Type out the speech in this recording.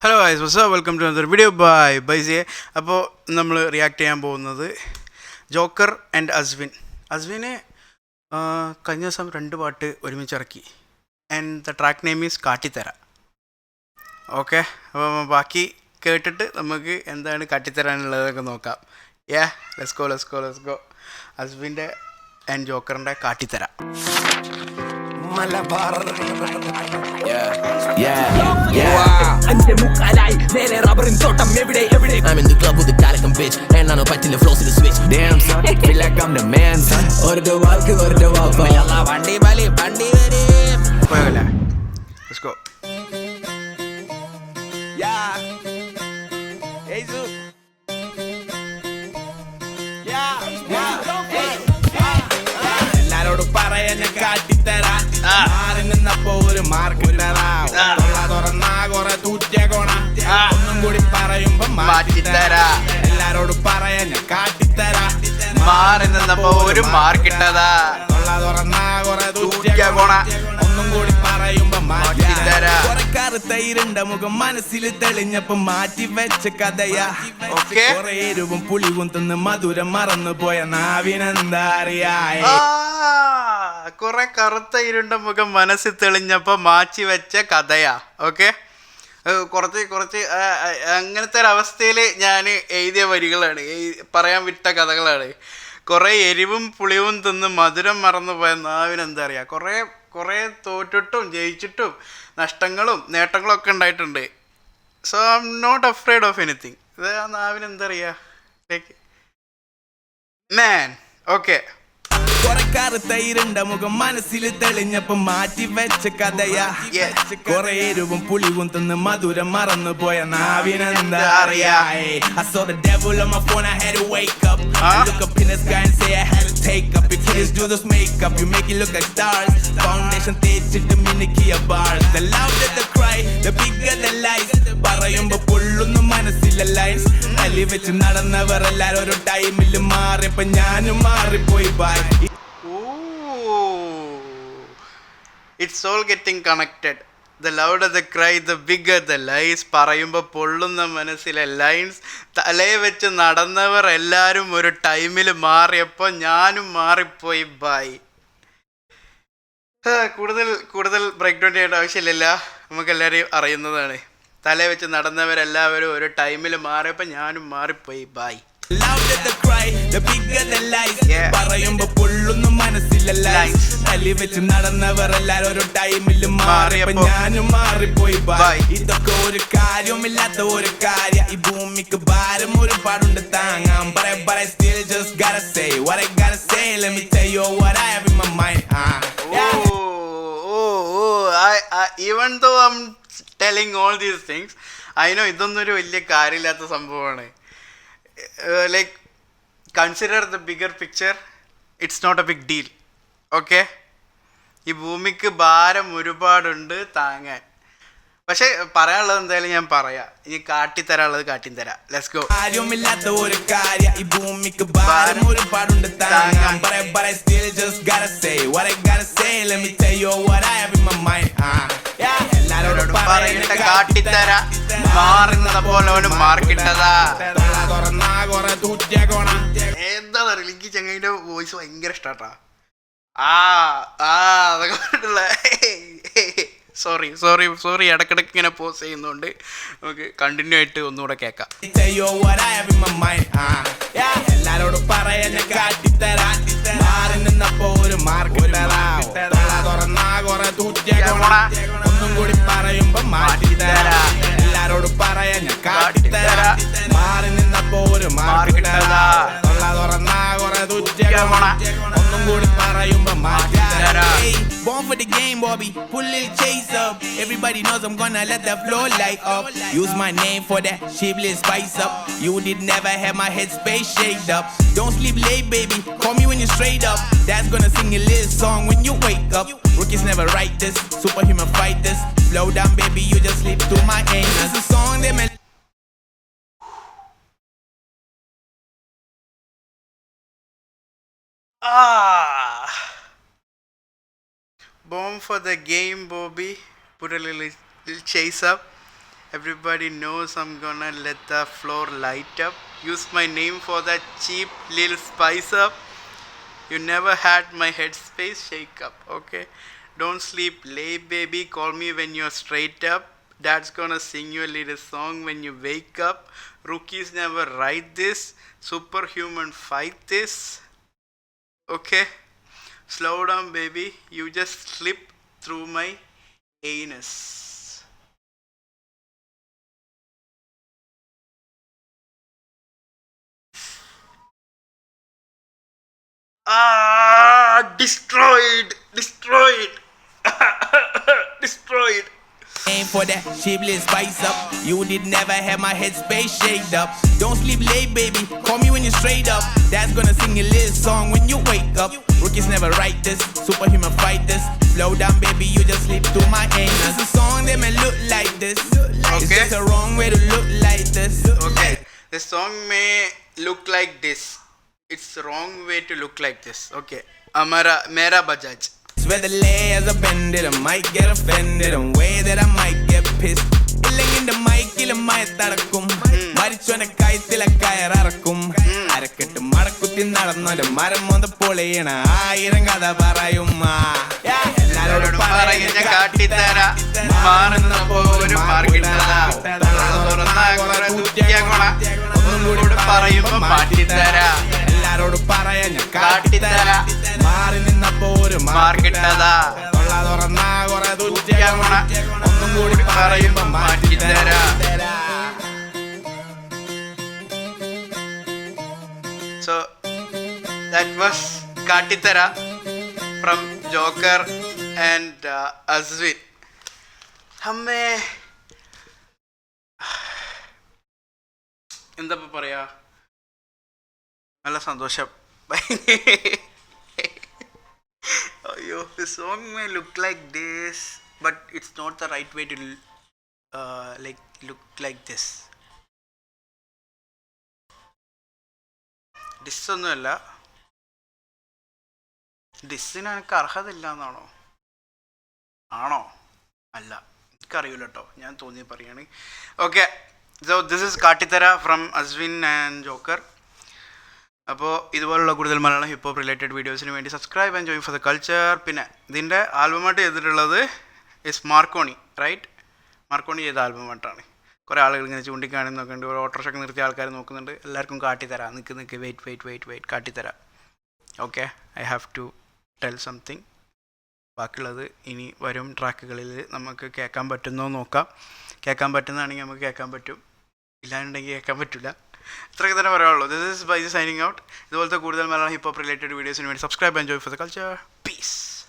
Hello guys, what's up? Welcome to another video by ബൈസിയെ. അപ്പോൾ നമ്മൾ റിയാക്ട് ചെയ്യാൻ പോകുന്നത് ജോക്കർ ആൻഡ് അസ്വിന് കഴിഞ്ഞ ദിവസം 2 പാട്ട് ഒരുമിച്ച് ഇറക്കി. And the track name is കാട്ടിത്തര. ഓക്കെ, അപ്പോൾ ബാക്കി കേട്ടിട്ട് നമുക്ക് എന്താണ് കാട്ടിത്തരാനുള്ളതൊക്കെ നോക്കാം. Let's go. അസ്വിൻ്റെ ആൻഡ് ജോക്കറിൻ്റെ കാട്ടിത്തര. I'm in the club with the Calican bitch and I know patilla flows to the switch. Damn son, feel like I'm the man son. Orada walk yalla bandi bali പോയല്ലേ? Let's go. yeah hey zoo എല്ലാരോടും പറയാൻ കാട്ടിത്തരാ മാറി നിന്നപ്പോ ഒരു mark തുറന്നാ കൊറേ തൂറ്റിയ കോണ ഒന്നും കൂടി പറയുമ്പോ മാറ്റിത്തരാ. എല്ലാരോടും പറയാൻ കാട്ടിത്തരാ മാറി നിന്നപ്പോ ഒരു മാർക്കിട്ടതാ. തുറന്നാ കൊറേ തൂറ്റിയ കോണ ഒന്നും കൂടി പറയുമ്പോ മാറ്റിത്തരാ. കറുത്തയിരുണ്ട മുഖം മനസ്സിൽ തെളിഞ്ഞപ്പോ മാറ്റി വെച്ച കഥയാ. കൊറേ എരിവും പുളിവും തിന്ന് മധുരം മറന്നു പോയ നാവിനെന്താ അറിയാ. കുറെ കറുത്ത ഇരുണ്ട മുഖം മനസ്സിൽ തെളിഞ്ഞപ്പോൾ മാറ്റി വെച്ച കഥയാ. ഓക്കെ, കുറച്ച് അങ്ങനത്തെ ഒരവസ്ഥയിൽ ഞാൻ എഴുതിയ വരികളാണ്, പറയാൻ വിട്ട കഥകളാണ്. കുറേ എരിവും പുളിവും തിന്ന് മധുരം മറന്നു പോയ നാവിനെന്താ അറിയുക. കുറേ തോറ്റിട്ടും ജയിച്ചിട്ടും നഷ്ടങ്ങളും നേട്ടങ്ങളും ഒക്കെ ഉണ്ടായിട്ടുണ്ട്. So I'm not afraid of anything. ഇത് ആ നാവിനെന്താ അറിയുക, ലൈക്ക് മാൻ. ഓക്കെ, കറുത്തയിരുണ്ട മുഖം മനസ്സിൽ തെളിഞ്ഞപ്പോ മാറ്റി വെച്ച കഥയാ. കൊറേ എരിവും പുളിവും തിന്ന് മധുരം മറന്നു പോയ നാവിനെന്താ അറിയാ. I saw the devil on my phone, I had to wake up. I look up in the sky and say I had to take up. Your kids do this makeup, you make it look like stars. Foundation തേച്ചിട്ട് മിനുക്കിയ bars. The louder the cry, the bigger the lies. പറയുമ്പോ പൊള്ളുന്നു മനസ്സിലെ lines. Ali വെച്ച് നടന്നവർ എല്ലാരും ഒരു ടൈമിൽ മാറിയപ്പോ ഞാനും മാറിപ്പോയി. Bye. It's all getting connected. The louder the cry, the bigger the lies. പറയുമ്പോൾ പൊള്ളുന്ന മനസ്സിലെ ലൈൻസ്. തലയെ വെച്ച് നടന്നവർ എല്ലാവരും ഒരു ടൈമിൽ മാറിയപ്പോൾ ഞാനും മാറിപ്പോയി. ബൈ. കൂടുതൽ ബ്രേക്ക് ഡൗൺ ചെയ്യേണ്ട ആവശ്യമില്ല, നമുക്കെല്ലാവരെയും അറിയുന്നതാണ്. തലയെ വെച്ച് നടന്നവരെല്ലാവരും ഒരു ടൈമിൽ മാറിയപ്പോൾ ഞാനും മാറിപ്പോയി. ബൈ. പറയുമ്പോ പൊള്ളുന്നു മനസ്സിലെ ലൈൻസ്. തലി വെച്ച് നടന്നവർ എല്ലാരും ഒരു ടൈമിൽ മാറിയപ്പോ ഞാനും മാറിപ്പോയി. ഇതൊക്കെ ഒരു കാര്യമില്ലാത്ത ഒരു കാര്യം. ഈ ഭൂമിക്ക് ഭാരം ഒരുപാടുണ്ട് താങ്ങാം. But I still just gotta say what I gotta say. Let me tell you what I have in my mind. Even though I'm telling all these things, I know ഇതൊന്നും ഒരു വലിയ കാര്യമില്ലാത്ത സംഭവമാണ്. Like, consider the bigger picture. It's not a big deal. Okay, ഈ ഭൂമിക്ക് ഭാരം ഒരുപാടുണ്ട് താങ്ങാൻ. പക്ഷെ പറയാനുള്ളത് എന്തായാലും ഞാൻ പറയാം. ഇനി കാട്ടിത്തരാനുള്ളത് കാട്ടിത്തരാം. Let's go. കാര്യമില്ലാത്ത ഒരു കാര്യം. ഈ ഭൂമിക്ക് ഭാരം ഒരുപാടുണ്ട് താങ്ങാൻ. But I still just gotta say what I gotta say. Let me tell you what I have in my mind. എല്ലാരോടും പറയട്ടെ കാട്ടിത്തര. മാറുന്നത് പോലെ ഒരു മാർക്കിട്ടതാ. എന്താ അറിയില്ല, എനിക്ക് ചങ്ങയുടെ വോയിസ് ഭയങ്കര ഇഷ്ടാട്ടാ. അതൊക്കെ പറഞ്ഞിട്ടുള്ള സോറി ഇടക്കിടക്ക് ഇങ്ങനെ പോസ് ചെയ്യുന്നതുകൊണ്ട് നമുക്ക് കണ്ടിന്യൂ ആയിട്ട് ഒന്നുകൂടെ കേൾക്കാം. എല്ലാരോടും പറയാൻ കാട്ടിത്തരാ. മാറി നിന്നപ്പോ ഒരു മാർക്ക് തുറന്നാ കൊറേ തൂറ്റിയ കോണ ഒന്നും കൂടി പറയുമ്പോ മാറ്റിത്തരാ. എല്ലാരോടും പറയാൻ കാട്ടിത്തരാ. മാറി നിന്നപ്പോ ഒരു മാർക്ക് തുറന്നാ കൊറേ തൂറ്റിയ കോണ ഒന്നും കൂടി പറയുമ്പോ മാറ്റിത്തരാ. Born for the game, Bobby. Pull it, chase up. Everybody knows I'm gonna let the floor light up. Use my name for that shapeless spice up. You did never have my headspace shaked up. Don't sleep late, baby. Call me when you're straight up. Dad's gonna sing a little song when you wake up. Rookies never write this. Superhuman fight this. Slow down, baby. You just slip through my aim. This is a song they meant. Born for the game, Bobby. Put a little chase up. Everybody knows I'm gonna let the floor light up. Use my name for that cheap little spice up. You never had my headspace shake up, okay? Don't sleep late, baby. Call me when you're straight up. Dad's gonna sing you a little song when you wake up. Rookies never write this. Superhuman fight this. Okay? Slow down, baby. You just slip through my anus. Destroyed. Destroyed. Aim for that cheapless spice up. You did never have my headspace shaked up. Don't sleep late, baby. Call me when you're straight up. Dad's gonna sing a little song when you wake up. Rookies never write this. Superhuman fight this. Slow down, baby. You just slip through my anus. It's a song that may look like this. It's Okay. just a wrong way to look like this. Okay. The song may look like this. It's the wrong way to look like this. Okay. Mera Bajaj. Swear the layers are bended, I might get offended, and way that I might get pissed. ഇല്ലെങ്കിൽ മൈക്കിലുമായി തടക്കും മരിച്ചോനെ കയത്തിലെ കയറക്കും അരക്കെട്ട് മടക്കുത്തി നടന്നോന്റെ മരം മൊന്ത പൊളിയണ 1000 കഥ പറയും എല്ലാരോടും പറയുന്ന കാട്ടിത്തരാ മാറുന്നപ്പോ ഒരു മാർക്കിട്ടതാ ഒന്നും കൂടി പറയുമ്പോ മാറ്റിത്തരാ എല്ലാരോടും പറയാ ഞാൻ കാട്ടിത്തരാ മാറി നിന്നപ്പോ ഒരു മാർക്കിട്ടതാ തുറന്നാ കുറെ തുറ്റിയാ ഒന്നും കൂടി പറയുമ്പോ മാറ്റിത്തരാ. So that was Kattithara from Joker and Azwin. അമ്മേ എന്താ പറയാ, നല്ല സന്തോഷം. അയ്യോ, the song may look like this but it's not the right way to look like this. ഡിസ്സൊന്നുമല്ല, ഡിസ്സിന് എനിക്ക് അർഹതയില്ല എന്നാണോ? ആണോ? അല്ല, എനിക്കറിയില്ല കേട്ടോ, ഞാൻ തോന്നി പറയാണ്. ഓക്കെ, സോ ദിസ് ഇസ് കാട്ടിത്തര ഫ്രം അസ്വിൻ ആൻഡ് ജോക്കർ. അപ്പോൾ ഇതുപോലുള്ള കൂടുതൽ മലയാളം ഹിപ്പ് ഹോപ്പ് റിലേറ്റഡ് വീഡിയോസിന് വേണ്ടി subscribe and join for the culture. പിന്നെ ഇതിൻ്റെ ആൽബമായിട്ട് ചെയ്തിട്ടുള്ളത് ഇസ് മാർക്കോണി, റൈറ്റ്? മാർക്കോണി ചെയ്ത ആൽബമായിട്ടാണ്. കുറേ ആളുകൾ ഇങ്ങനെ ചൂണ്ടിക്കാണി നോക്കുന്നുണ്ട്, ഒരു ഓട്ടോറിക്ഷ നിർത്തിയ ആൾക്കാർ നോക്കുന്നുണ്ട്. എല്ലാവർക്കും കാട്ടിത്തരാം, നിൽക്ക് വെയിറ്റ് കാട്ടിത്തരാം. Okay, I have to tell something. ബാക്കിയുള്ളത് ഇനി വരും ട്രാക്കുകളിൽ നമുക്ക് കേൾക്കാൻ പറ്റുന്നോ നോക്കാം. കേൾക്കാൻ പറ്റുന്നതാണെങ്കിൽ നമുക്ക് കേൾക്കാൻ പറ്റും, ഇല്ലാന്നുണ്ടെങ്കിൽ കേൾക്കാൻ പറ്റില്ല. ഇത്രയൊക്കെ തന്നെ പറയാനുള്ളൂ. This is bye signing out. ഇതുപോലത്തെ കൂടുതൽ മലയാളം ഹിപ്പ് ഹോപ്പ് റിലേറ്റഡ് വീഡിയോസിന് വേണ്ടി subscribe and join for the culture. Piece.